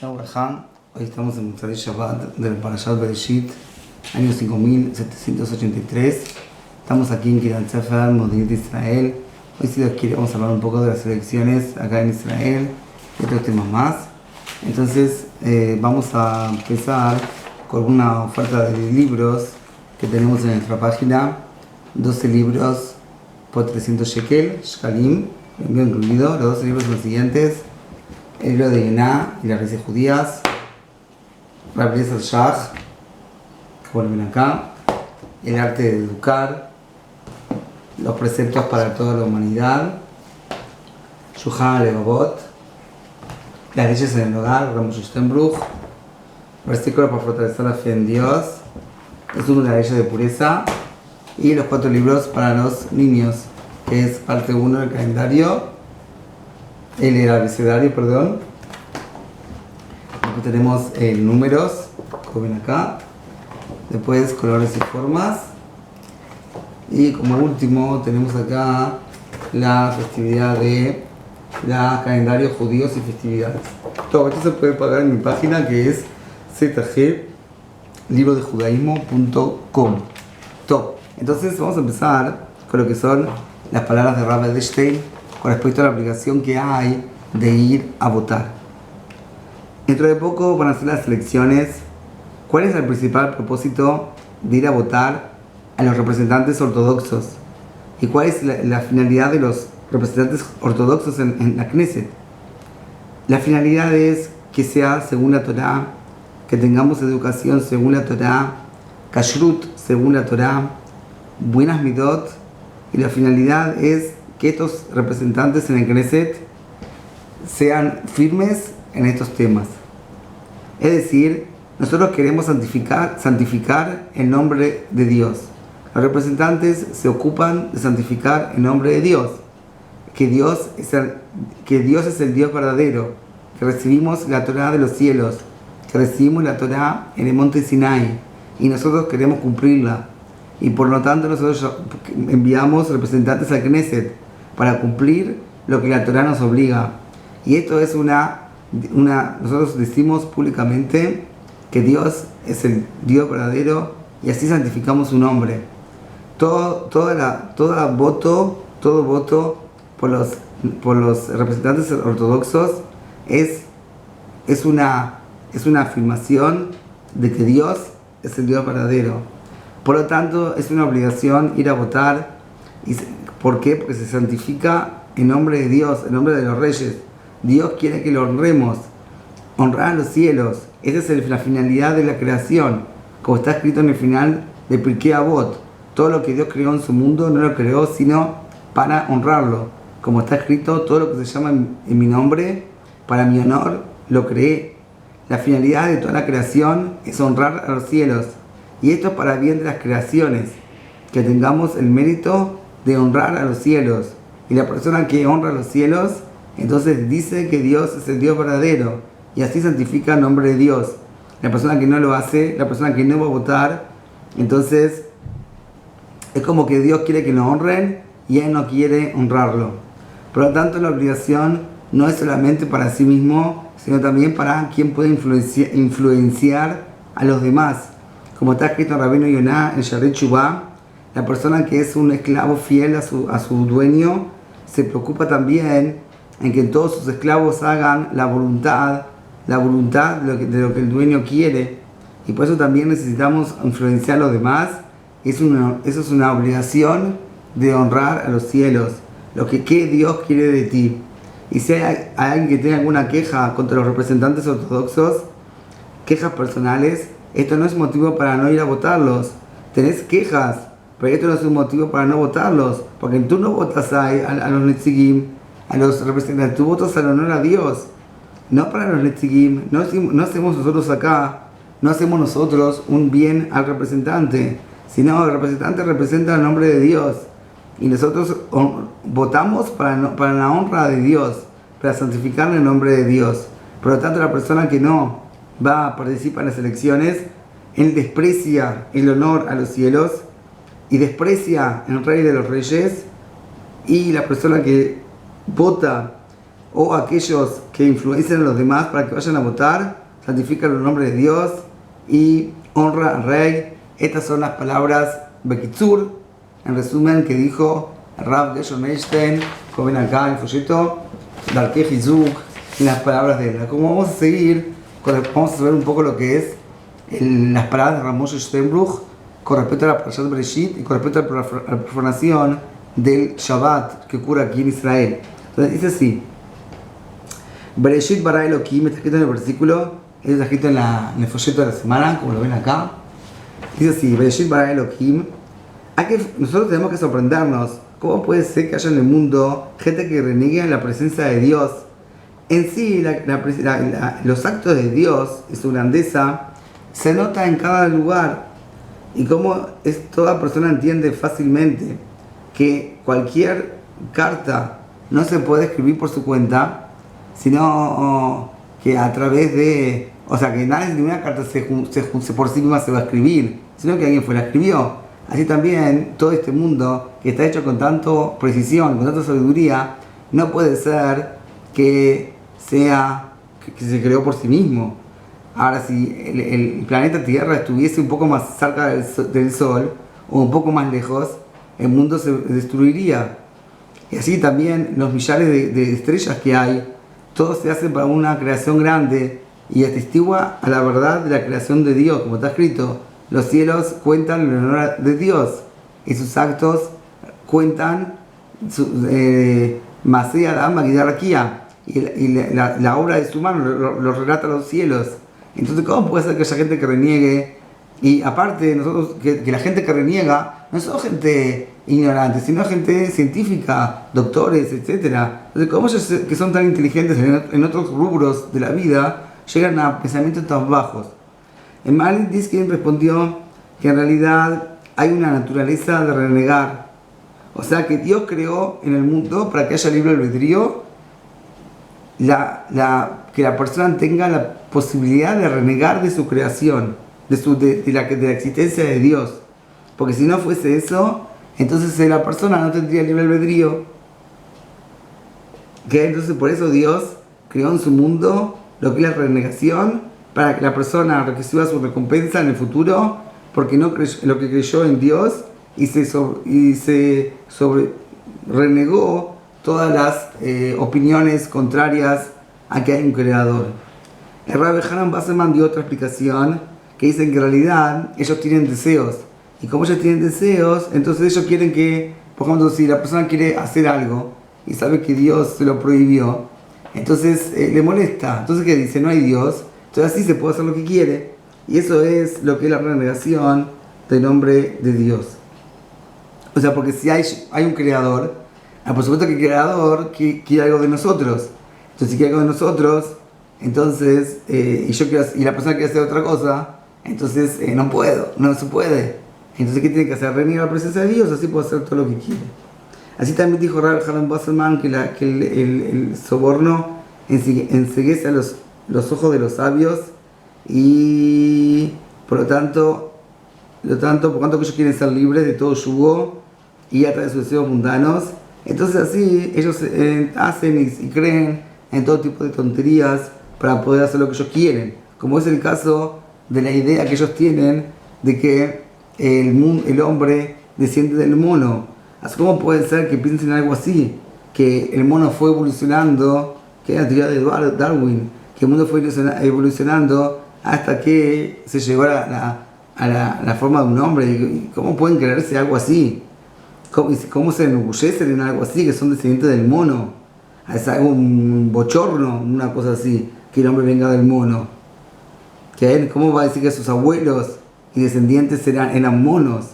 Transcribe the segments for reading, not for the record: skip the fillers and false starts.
Shalom Brajá. Hoy estamos en Motzei Shabbat del Parashat Bereshit, año 5783. Estamos aquí en Kiryat Sefer, Modi'in Israel. Hoy, si Dios quiere, vamos a hablar un poco de las elecciones acá en Israel y otros temas más. Entonces, vamos a empezar con una oferta de libros que tenemos en nuestra página. 12 libros por 300 shekalim, envío incluido. Los 12 libros son los siguientes: el libro de Yená y las raíces judías, Rabbi Eliezer Shach, que vuelven acá, el arte de educar, los preceptos para toda la humanidad, Shulchan Alevavot, las leyes en el hogar, Ramos Steinbruch, versículos para fortalecer la fe en Dios, es uno de las leyes de pureza, y los 4 libros para los niños, que es parte 1 del calendario, el abecedario, perdón. Después tenemos números, como ven acá. Después colores y formas. Y como último tenemos acá la festividad de la calendario judíos y festividades. Todo esto se puede pagar en mi página, que es zglibrodejudaísmo.com. Entonces vamos a empezar con lo que son las palabras de Rabbi Edelstein con respecto a la obligación que hay de ir a votar. Dentro de poco van a ser las elecciones. ¿Cuál es el principal propósito de ir a votar a los representantes ortodoxos? ¿Y cuál es la finalidad de los representantes ortodoxos en la Knesset? La finalidad es que sea según la Torá, que tengamos educación según la Torá, kashrut según la Torá, buenas midot, y la finalidad es que estos representantes en el Knesset sean firmes en estos temas. Es decir, nosotros queremos santificar el nombre de Dios. Los representantes se ocupan de santificar el nombre de Dios, que Dios es el Dios verdadero, que recibimos la Torá de los cielos, que recibimos la Torá en el monte Sinai, y nosotros queremos cumplirla. Y por lo tanto nosotros enviamos representantes al Knesset para cumplir lo que la Torá nos obliga. Y esto es nosotros decimos públicamente que Dios es el Dios verdadero, y así santificamos su nombre. Todo voto por los representantes ortodoxos es una afirmación de que Dios es el Dios verdadero. Por lo tanto, es una obligación ir a votar. ¿Por qué? Porque se santifica en nombre de Dios, en nombre de los reyes. Dios quiere que lo honremos, honrar a los cielos. Esa es la finalidad de la creación, como está escrito en el final de Pirkei Avot. Todo lo que Dios creó en su mundo no lo creó sino para honrarlo. Como está escrito, todo lo que se llama en mi nombre, para mi honor, lo creé. La finalidad de toda la creación es honrar a los cielos. Y esto es para bien de las creaciones, que tengamos el mérito de honrar a los cielos. Y la persona que honra a los cielos, entonces dice que Dios es el Dios verdadero, y así santifica el nombre de Dios. La persona que no lo hace, la persona que no va a votar, entonces es como que Dios quiere que lo honren y Él no quiere honrarlo. Por lo tanto, la obligación no es solamente para sí mismo, sino también para quien puede influenciar a los demás. Como está escrito en Rabbeinu Yonah en Shaarei Teshuvah, la persona que es un esclavo fiel a su dueño se preocupa también en que todos sus esclavos hagan la voluntad de lo que el dueño quiere, y por eso también necesitamos influenciar a los demás. Eso es una obligación de honrar a los cielos, que Dios quiere de ti. Y si hay alguien que tenga alguna queja contra los representantes ortodoxos, quejas personales, esto no es motivo para no ir a votarlos. Tenés quejas, pero esto no es un motivo para no votarlos, porque tú no votas a los Netzigim, a los representantes, tú votas al honor a Dios, no para los Netzigim. No hacemos nosotros acá, no hacemos nosotros un bien al representante, sino el representante representa el nombre de Dios, y nosotros votamos para la honra de Dios, para santificar el nombre de Dios. Por lo tanto, la persona que no va a participar en las elecciones, él desprecia el honor a los cielos y desprecia el rey de los reyes, y la persona que vota o aquellos que influencian a los demás para que vayan a votar, santifican el nombre de Dios y honra al rey. Estas son las palabras Bekitzur, en resumen, que dijo Rav Gershon Meilstein, como ven acá en el folleto, Darkei Hizuk, y las palabras de él. Como vamos a seguir, vamos a ver un poco lo que es las palabras de Rav Moshe Steinbruch con respecto a la Parashat Bereshit y con respecto a la profanación del Shabbat que ocurre aquí en Israel. Entonces dice así: Bereshit bara Elohim, está escrito en el versículo, está escrito en el folleto de la semana, como lo ven acá. Dice así: Bereshit bara Elohim. Nosotros tenemos que sorprendernos. ¿Cómo puede ser que haya en el mundo gente que reniegue en la presencia de Dios? En sí, los actos de Dios y su grandeza se nota en cada lugar. Y cómo toda persona entiende fácilmente que cualquier carta no se puede escribir por su cuenta, sino que a través de... O sea, que ninguna carta por sí misma se va a escribir, sino que alguien la escribió. Así también todo este mundo que está hecho con tanta precisión, con tanta sabiduría, no puede ser que se creó por sí mismo. Ahora, si el planeta Tierra estuviese un poco más cerca del Sol o un poco más lejos, el mundo se destruiría. Y así también los millares de estrellas que hay, todo se hace para una creación grande y atestigua a la verdad de la creación de Dios, como está escrito. Los cielos cuentan el honor de Dios y sus actos cuentan Masé Adam Magidarakia, y la obra de su mano lo relata los cielos. Entonces, ¿cómo puede ser que haya gente que reniegue? Y aparte, nosotros, que la gente que reniega no son gente ignorante, sino gente científica, doctores, etc. Entonces, ¿cómo ellos, que son tan inteligentes en otros rubros de la vida, llegan a pensamientos tan bajos? El Malik Diskin respondió que en realidad hay una naturaleza de renegar. O sea, que Dios creó en el mundo para que haya libre albedrío, que la persona tenga la posibilidad de renegar de su creación, de la existencia de Dios. Porque si no fuese eso, entonces la persona no tendría libre albedrío. Entonces por eso Dios creó en su mundo lo que es la renegación, para que la persona reciba su recompensa en el futuro, porque no lo que creyó en Dios y se renegó todas las opiniones contrarias a que hay un creador. El Rabbi Hanan Basselman dio otra explicación que dice que en realidad ellos tienen deseos, y como ellos tienen deseos, entonces ellos quieren que, por ejemplo, si la persona quiere hacer algo y sabe que Dios se lo prohibió, entonces le molesta. Entonces, ¿qué dice? No hay Dios, entonces así se puede hacer lo que quiere, y eso es lo que es la renegación del nombre de Dios. O sea, porque si hay un creador, por supuesto que el creador quiere algo de nosotros. Entonces, si quiere algo de nosotros, entonces, y la persona quiere hacer otra cosa, entonces no se puede. Entonces, ¿qué tiene que hacer? Renegar la presencia de Dios, así puede hacer todo lo que quiere. Así también dijo Rabbi Hanan Basselman que el soborno enceguece a los ojos de los sabios, y por cuanto que ellos quieren ser libres de todo yugo y a través de sus deseos mundanos, entonces así ellos hacen y creen en todo tipo de tonterías para poder hacer lo que ellos quieren, como es el caso de la idea que ellos tienen de que el hombre desciende del mono. Así, ¿cómo puede ser que piensen en algo así? Que el mono fue evolucionando, que es la teoría de Darwin, que el mundo fue evolucionando hasta que se llegó a la forma de un hombre. ¿Y cómo pueden creerse algo así? ¿Cómo se enorgullecen en algo así, que son descendientes del mono? Es algo, un bochorno, una cosa así, que el hombre venga del mono. ¿Cómo va a decir que sus abuelos y descendientes eran monos?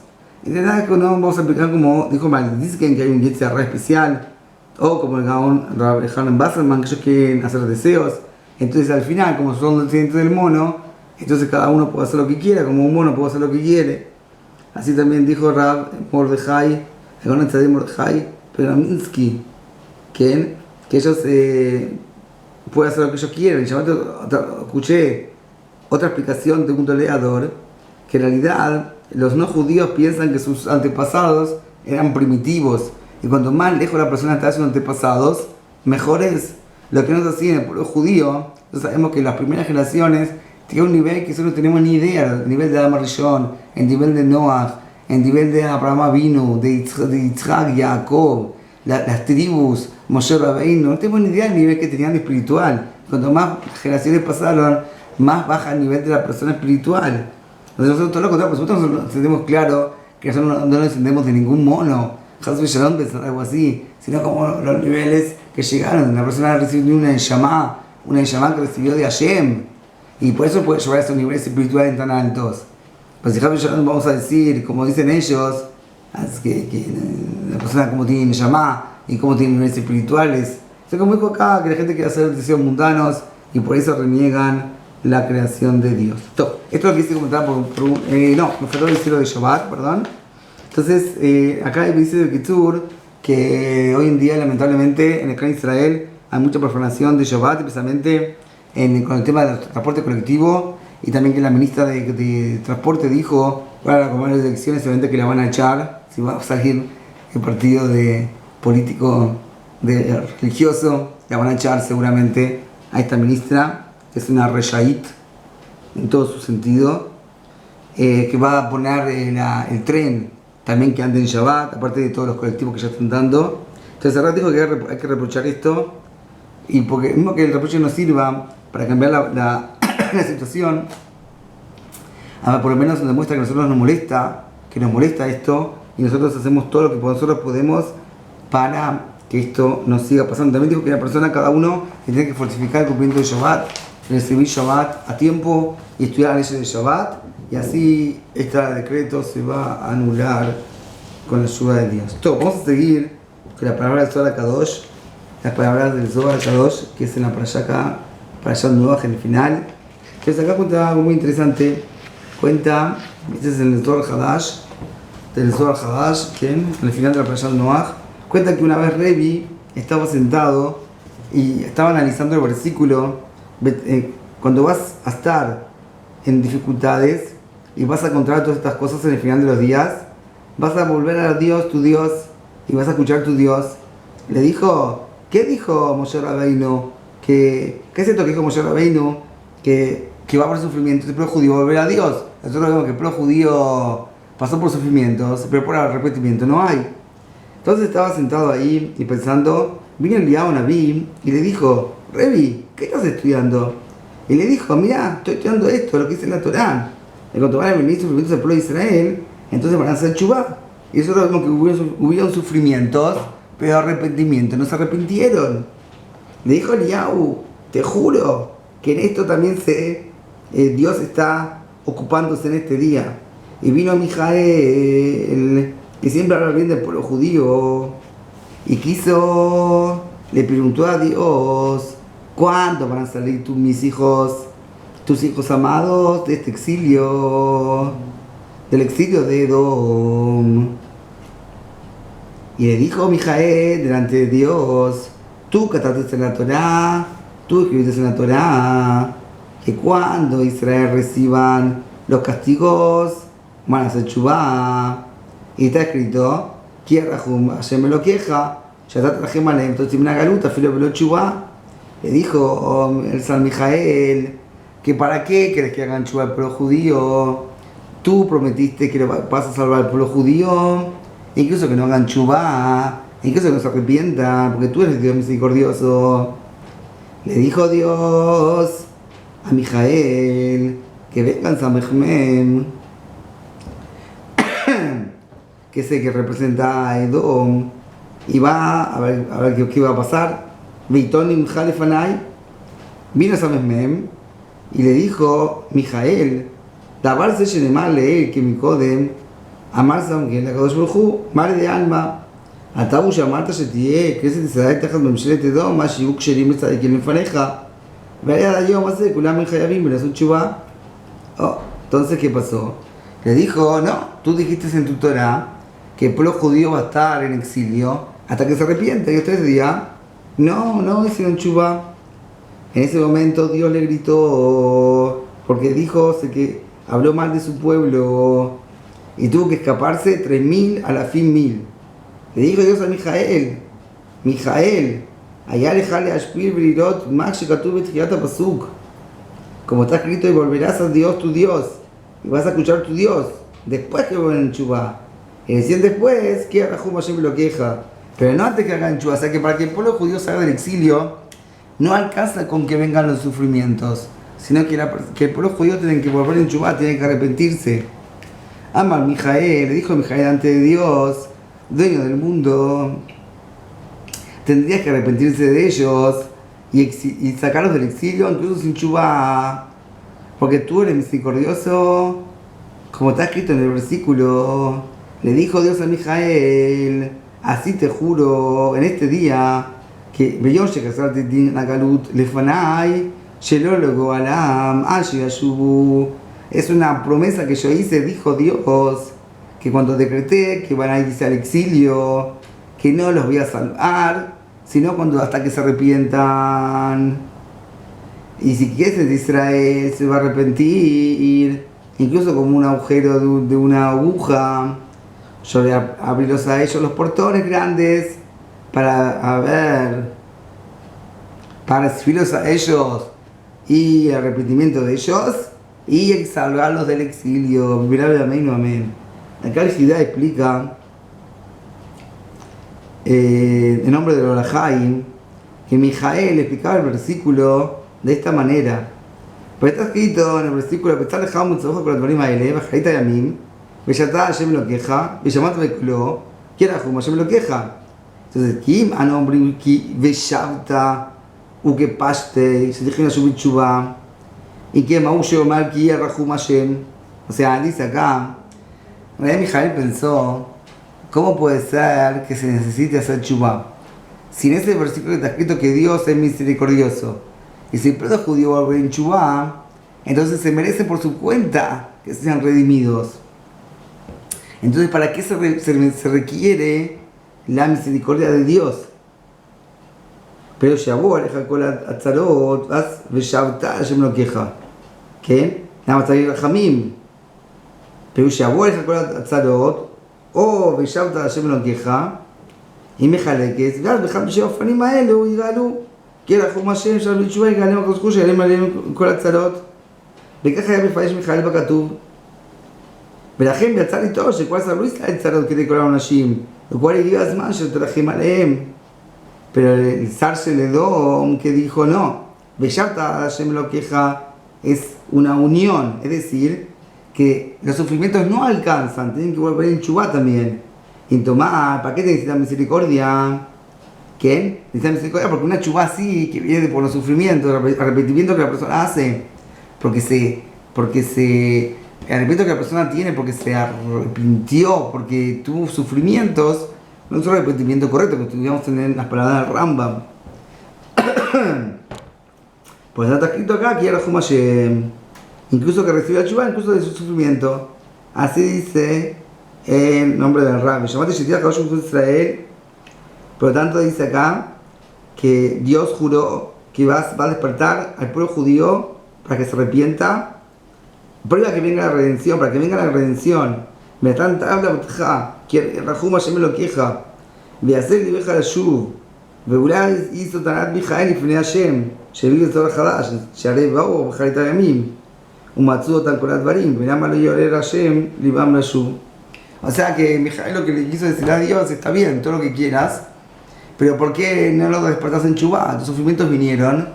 Y de nada, no vamos a explicar como dijo Maldisken, que hay un Yetzirah especial, o como el Gaon Rabbi Hanan Basselman, que ellos quieren hacer deseos. Entonces al final, como son descendientes del mono, entonces cada uno puede hacer lo que quiera, como un mono puede hacer lo que quiere. Así también dijo Rab Mordejai, el Gaon Tzaddik Mordejai Peraminsky, que ellos pueden hacer lo que ellos quieren. Yo escuché otra explicación de un toleador, que en realidad los no judíos piensan que sus antepasados eran primitivos, y cuanto más lejos la persona está de sus antepasados, mejor es. lo que no es así en el pueblo judío. Entonces sabemos que las primeras generaciones tenían un nivel que nosotros no tenemos ni idea, el nivel de Adam Rishon, el nivel de Noah, el nivel de Abraham Avinu, de Yitzhak, Jacob, las tribus, Moshe Rabbeinu, no tenemos ni idea del nivel que tenían espiritual. Cuanto más generaciones pasaron, más baja el nivel de la persona espiritual. Entonces nosotros todo lo contrario, por supuesto nosotros tenemos claro que nosotros no nos descendemos de ningún mono, Hasbe Shalom, pensar algo así, sino como los niveles que llegaron. Una persona recibió una Neshama que recibió de Hashem, y por eso puede llevar a esos niveles espirituales tan altos. Pues si Hasbe Shalom vamos a decir, como dicen ellos, que la persona como tiene Neshama y como tiene niveles espirituales. O sea, como dijo acá, que la gente quiere hacer deseos mundanos y por eso reniegan la creación de Dios. Esto es lo que hice comentar me faltó decirlo de Shabbat, perdón. Entonces, acá dice de Kitzur que hoy en día, lamentablemente, en el clan Israel hay mucha profanación de Shabbat, especialmente con el tema del transporte colectivo, y también que la ministra de Transporte dijo, para como las elecciones, seguramente que la van a echar, si va a salir el partido político religioso, la van a echar seguramente a esta ministra, que es una reshait en todo su sentido, que va a poner el tren también que ande en Shabbat, aparte de todos los colectivos que ya están dando. Entonces ahora dijo que hay que reprochar esto, y porque mismo que el reproche nos sirva para cambiar la situación, por lo menos nos demuestra que a nosotros nos molesta esto, y nosotros hacemos todo lo que nosotros podemos para que esto nos siga pasando. También dijo que la persona, cada uno, tiene que fortificar el cumplimiento de Shabbat, recibir Shabbat a tiempo y estudiar las leyes de Shabbat, y así este decreto se va a anular con la ayuda de Dios. Vamos a seguir con la palabra del Zohar Kadosh, las palabras del Zohar Kadosh, que es en la parashá acá, parashá Noach en el final. Entonces acá cuenta algo muy interesante, este es en el Zohar Hadash, en el final de la parashá Noach, cuenta que una vez Revi estaba sentado y estaba analizando el versículo, cuando vas a estar en dificultades y vas a encontrar todas estas cosas en el final de los días, vas a volver a Dios, tu Dios, y vas a escuchar a tu Dios. Le dijo, ¿qué dijo Moshe Rabbeinu? ¿Qué es esto que dijo Moshe Rabbeinu? Que va a haber sufrimientos, el pueblo judío va a volver a Dios. Nosotros vemos que el pueblo judío pasó por sufrimientos, pero por arrepentimiento no hay. Entonces estaba sentado ahí y pensando, vino el Eliyahu Naví y le dijo, Revi, ¿qué estás estudiando? Y le dijo, mira, estoy estudiando esto, lo que dice la Torá. Y cuando van a venir sufrimientos del pueblo de Israel, entonces van a hacer chubá. Y nosotros vemos que hubieron sufrimientos, pero arrepentimiento, no se arrepintieron. Le dijo Eliyahu, te juro que en esto también Dios está ocupándose en este día. Y vino Mijael, que siempre habla bien del pueblo judío, y le preguntó a Dios, ¿cuándo van a salir tus hijos amados de este exilio, del exilio de Edom? Y le dijo Mijael delante de Dios, tú cataste en la Torá, tú escribiste en la Torá, que cuando Israel reciban los castigos, van a hacer chubá. Y está escrito, Hashem me lo queja, ya está traje malem, entonces una galuta, filo velo chubá. Le dijo el San Mijael, que para qué querés que hagan chubá al pueblo judío, tú prometiste que vas a salvar al pueblo judío, incluso que no hagan chubá, incluso que no se arrepientan, porque tú eres el Dios misericordioso. Le dijo Dios a Mijael, que vengan San Mejmem, que es el que representa a Edom, y va a ver qué va a pasar. Veitonim Jalefanai, vino San Mejmem y le dijo Mijael, Dabar se shenemar leer que mi kodem, amar Sam que la Kadosh Baruj Hu, mare de alma, atabu shamarta shetie, כנסת ישראל תחת ממשלת אדום, מה שיהיו כשרים לצדיקים לפניך, והיה היום הזה כולם חייבים לעשות תשובה. Entonces, ¿qué pasó? Le dijo, no, tú dijiste en tu Torah que el pueblo judío va a estar en exilio hasta que se arrepienta, y ustedes dirán, no hicieron chubá. En ese momento Dios le gritó, porque dijo que habló mal de su pueblo y tuvo que escaparse 3.000 a la fin 1.000. Le dijo Dios a Mijael, Allá dejale Ashpir Brirot, Max Shekatubet Hiata Pasuk. Como está escrito, y volverás a Dios tu Dios, y vas a escuchar tu Dios, después que vuelvan en Chubá. Y decían después que Rahum Hashem lo queja, pero no antes que hagan Chubá. O sea que para que el pueblo judío salga del exilio, no alcanza con que vengan los sufrimientos, sino que el pueblo judío tiene que volver en Chubá, tiene que arrepentirse. Amar Mijael, le dijo Mijael ante Dios, dueño del mundo, tendrías que arrepentirse de ellos y sacarlos del exilio, incluso sin Chubá, porque tú eres misericordioso, como está escrito en el versículo. Le dijo Dios a Mijael, así te juro en este día que es una promesa que yo hice, dijo Dios, que cuando decreté que van a irse al exilio, que no los voy a salvar, sino hasta que se arrepientan. Y si quieres de Israel se va a arrepentir, incluso como un agujero de una aguja. Yo voy a abrirlos a ellos los portones grandes para recibirlos a ellos y el arrepentimiento de ellos y salvarlos del exilio. Amén. Acá el Shidá explica en nombre de Orahaim que Mijael explicaba el versículo de esta manera. Pero está escrito en el versículo que está alejado mucho con la Torima de Bajarita Yamim, Bellata Hashem lo queja, Bellamata Beklo, Kierahum Hashem lo queja. Entonces, Kim Anombrim Ki Bellavta Uke Paste, se dijeron a subir Chubá, y que Maushe Omar Ki Kierahum Hashem. O sea, dice acá, Mijael pensó, ¿cómo puede ser que se necesite hacer Chubá? Si en ese versículo está escrito que Dios es misericordioso, y si el pueblo judío va a volver en Chubá, entonces se merece por su cuenta que sean redimidos. Entonces, ¿para qué se requiere la misericordia de Dios? Pero Shabu aleja con la atzarot, vas veshavta Hashem lo queja. ¿Qué? Nada más traer Jamim. Pero Shabu aleja con la atzarot, o veshavta Hashem lo queja, y me jale que es, vas dejando llevar fanim a él, y galu, que era como Hashem, ya lo dicho, y galemos con escucha, y le con la atzarot. Becaja ya me falles mi jale para Katub. ולכן יצא לי טוב שכל זה לא יסתכל צרות כדי כל האנשים וכבר הגיע הזמן שתרחם עליהם. Pero el zar Sheledom que dijo no, Beshavta Hashem lo queja es una unión, es decir, que los sufrimientos no alcanzan, tienen que volver en Chubá también. Y en tomar, ¿para qué te necesitan misericordia? ¿Qué? Necesitan misericordia porque una Chubá sí, que viene por los sufrimientos, el arrepentimiento que la persona hace, porque el arrepentimiento que la persona tiene porque se arrepintió, porque tuvo sufrimientos, no es un arrepentimiento correcto, que estudiamos en las palabras del Rambam. Pues está escrito acá que era Hashem, incluso que recibió la Chubá, incluso de su sufrimiento. Así dice el nombre del Rabbi. Llamate Shetiach Hashem Israel. Por lo tanto dice acá que Dios juró que va a despertar al pueblo judío para que se arrepienta. Para que venga la redención, me tan tabla que Rahum Hashem lo queja, ve hacer y deja la shuv, ve ulay hizo tanat Mijael y fne Hashem, sheviv el Torah Hadash, sharei bao b'charita yamim, umatzu tan kolat barim, venama lo yorer Hashem libam la shuv. O sea que Mijael lo que le quiso decir a Dios está bien, todo lo que quieras, pero ¿por qué no lo despertas en Chubá? Tus sufrimientos vinieron,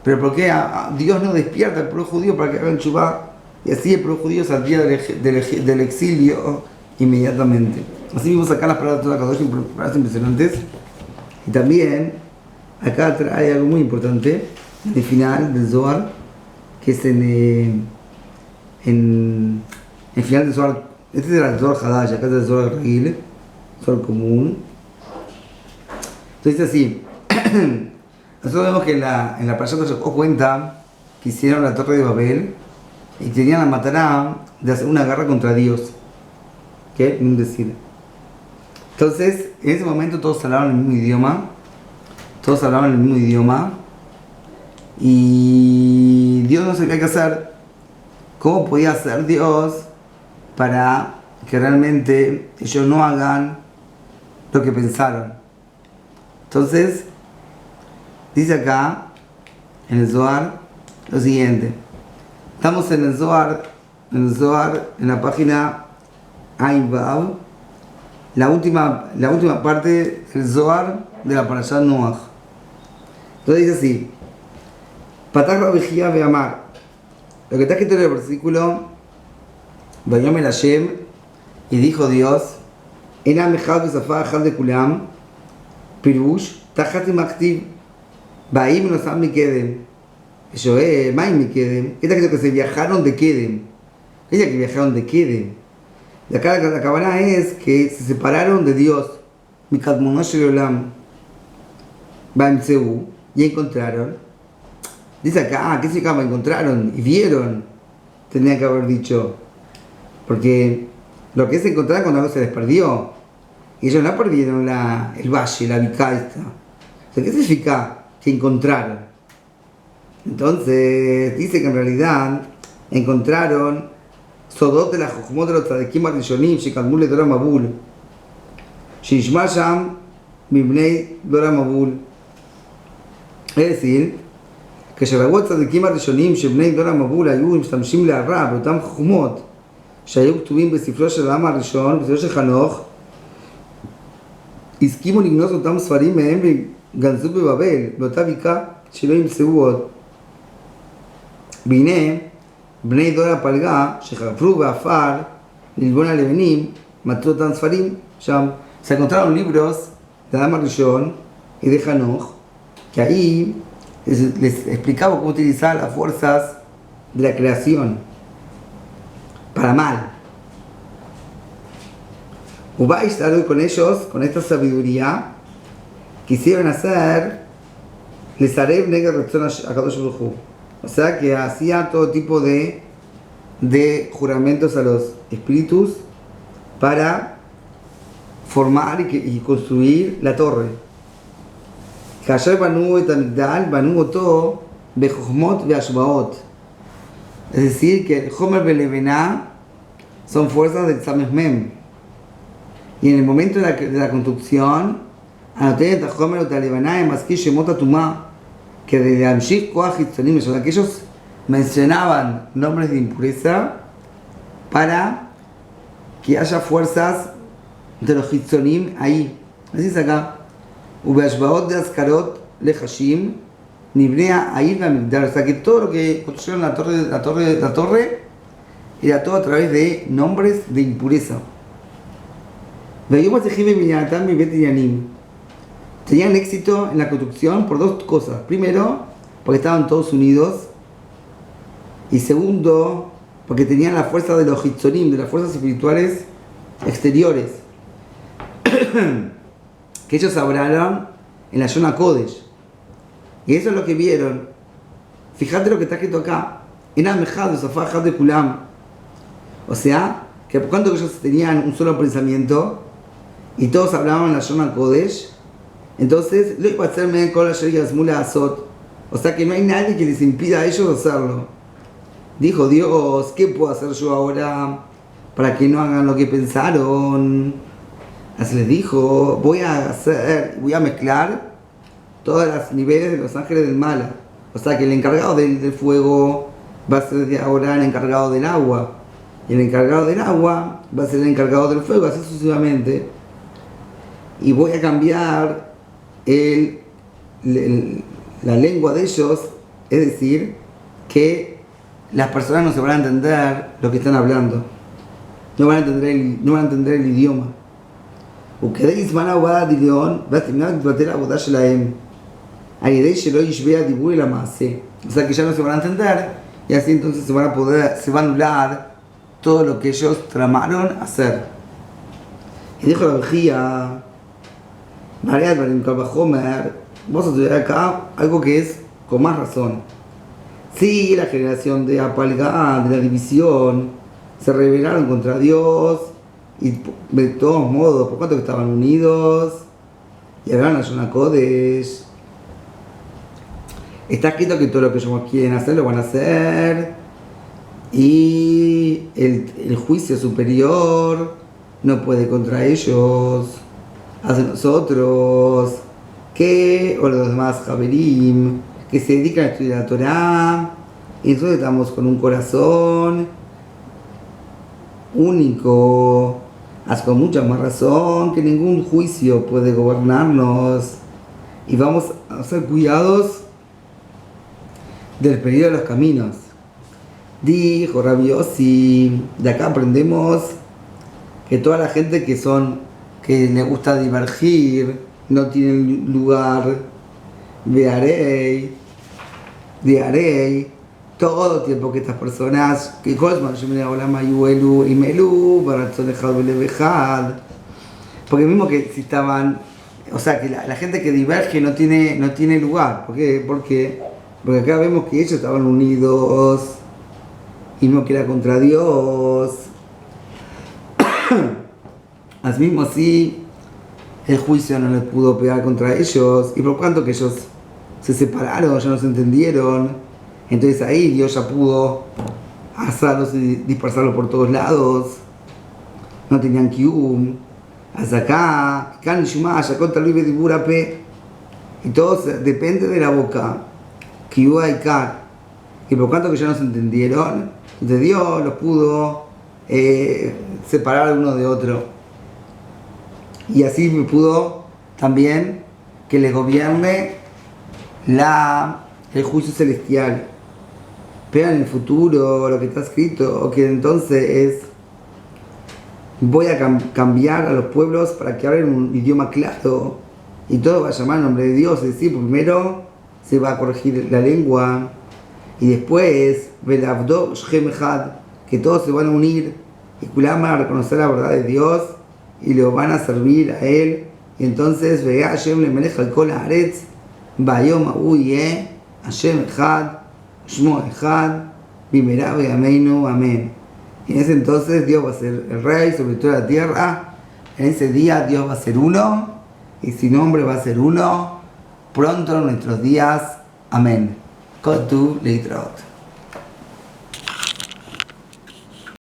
pero ¿por qué Dios no despierta al pueblo judío para que hagan Chubá? Y así el pueblo judío saldría del exilio inmediatamente. Así vimos acá las palabras de toda la Kadosh, palabras impresionantes. Y también acá hay algo muy importante en el final del Zohar, que es en el final del Zohar. Este es el Zohar Hadash, acá es el Zohar Regil, Zohar común. Entonces dice así. Nosotros vemos que en la Parashat se cuenta que hicieron la Torre de Babel y tenían la matará de hacer una guerra contra Dios. ¿Qué? Un decir. Entonces, en ese momento todos hablaban el mismo idioma. Y Dios no sabía qué hacer. ¿Cómo podía hacer Dios para que realmente ellos no hagan lo que pensaron? Entonces, Dice acá, en el Zohar, lo siguiente. Estamos en el Zohar, en la página Ain Vav, la última parte del Zohar de la Parashat Noach. Entonces dice así: Patach Rabbi Jia ve'amar. Lo que está escrito en el versículo, Vayomer Hashem, y dijo Dios, Ena mechad v'safá achad de kulam, Pirush, Tachat Maktiv, Baim nosam mikedem. Joel, Maim mikedem. ¿Qué está escrito? Que se viajaron de Kedem. Ella que viajaron de Kedem. Y acá la cabana es que se separaron de Dios, Mikadmonosh Olam, Baimseu, y encontraron. Dice acá, ¿qué significa? Encontraron y vieron, tenía que haber dicho. Porque lo que es encontrar cuando algo se les perdió. Y ellos no perdieron el valle, la bicaista. O sea, ¿qué significa que encontraron? Entonces, dice que en realidad encontraron Sodot de la Jochmot de los Tzadikim Arishonim, Shekadmul le Dora Mabul, Shishma Sham Mibnei Dora Mabul. Es decir, que שרבו הצדיקים הראשונים שבני דור המבול היו משתמשים להרע באותם חוכמות שהיו כתובים בספרו של העם הראשון, בספרו של חנוך, הסכימו לגנוז אותם ספרים מהם וגנזו בבבל, באותה בקעה שלא ימצאו עוד. והנה, בני דור הפלגה שחפרו באפר ללבון הלבנים, מצאו אותם ספרים שם. Se encontraron libros de Adam Arishon y de Hanoch, que ahí les explicaba cómo utilizar las fuerzas de la creación para mal. Ubay con ellos, con esta sabiduría, quisieron hacer Lesarev Neger Retzon HaKadosh Baruch Hu. O sea que hacía todo tipo de juramentos a los espíritus para formar y construir la torre. כאשר בנו את המגדל, בנו אותו בחוכמות והשבעות. Es decir, que el Homer Belevena son fuerzas del Samech Mem. Y en el momento de la construcción, anoten את החומר ואת הלבנה הם מזכיר שמות הטומאה, כדי להמשיך כוח חיצוני משל que ellos mencionaban nombres de impureza para que haya fuerzas de los Hitzonim ahí. Así es acá. ובהשבעות de Askarot לחשים נבנה העיר והמגדל. O sea que todo lo que construyeron la torre era todo a través de nombres de impureza. Tenían éxito en la construcción por dos cosas. Primero, porque estaban todos unidos. Y segundo, porque tenían la fuerza de los Hitzonim, de las fuerzas espirituales exteriores. Que ellos hablaron en la Yona Kodesh. Y eso es lo que vieron. Fíjate lo que está escrito acá. de Kulam. O sea, que por cuanto ellos tenían un solo pensamiento y todos hablaban en la Yona Kodesh, entonces lo iba a hacerme con la Sheriasmula Azot. O sea que no hay nadie que les impida a ellos hacerlo. Dijo Dios, ¿qué puedo hacer yo ahora para que no hagan lo que pensaron? Así les dijo, voy a mezclar todos los niveles de los ángeles del mal. O sea que el encargado del fuego va a ser de ahora el encargado del agua. Y el encargado del agua va a ser el encargado del fuego, así sucesivamente. Y voy a cambiar la lengua de ellos, es decir, que las personas no se van a entender lo que están hablando. No van a entender el idioma. וכדי זמן ההובלה דמיון, והתמנה מתבטל העבודה שלהם על ידי שלא ישווה הדיבור אל המעשה. O sea que ya no se van a entender y así entonces se va a anular todo lo que ellos tramaron hacer. Y dijo la vejía, María Advarim Kalbahomer, vamos a estudiar acá algo que es con más razón. Sí, la generación de Apalgá, de la división, se rebelaron contra Dios. Y de todos modos, por cuanto que estaban unidos y hablaron a Yona Kodesh, está escrito que todo lo que ellos quieren hacer lo van a hacer, y el juicio superior no puede contra ellos. Hace nosotros que, o los demás Javerim, que se dedican a estudiar la Torah, y nosotros estamos con un corazón único, con mucha más razón que ningún juicio puede gobernarnos, y vamos a ser cuidados del peligro de los caminos. Dijo Rabbi Yossi, de acá aprendemos que toda la gente que le gusta divergir, no tiene lugar, todo tiempo que estas personas, que porque mismo que si estaban, o sea, que la gente que diverge no tiene lugar. ¿Por qué? Porque acá vemos que ellos estaban unidos y no que era contra Dios. Así mismo así el juicio no les pudo pegar contra ellos, y por cuanto que ellos se separaron, ya no se entendieron, entonces ahí Dios ya pudo asarlos y dispersarlos por todos lados. No tenían kium. Hasta acá, y todo depende de la boca. Kiua y kar. Y por cuanto que ya no se entendieron, de Dios los pudo separar uno de otro. Y así me pudo también que les gobierne el juicio celestial. Pero en el futuro, lo que está escrito, que entonces voy a cambiar a los pueblos para que hablen un idioma claro, y todo va a llamar el nombre de Dios. Es decir, primero se va a corregir la lengua, y después, que todos se van a unir y van a reconocer la verdad de Dios y lo van a servir a Él. Y entonces, Hashem le maneja el kol haaretz, bayom ahu yeh Hashem echad, shmo echad, bimera beyameinu, amén. Y en ese entonces Dios va a ser el rey sobre toda la tierra. En ese día Dios va a ser uno, y su nombre va a ser uno, pronto en nuestros días. Amén. Kotu leitraot.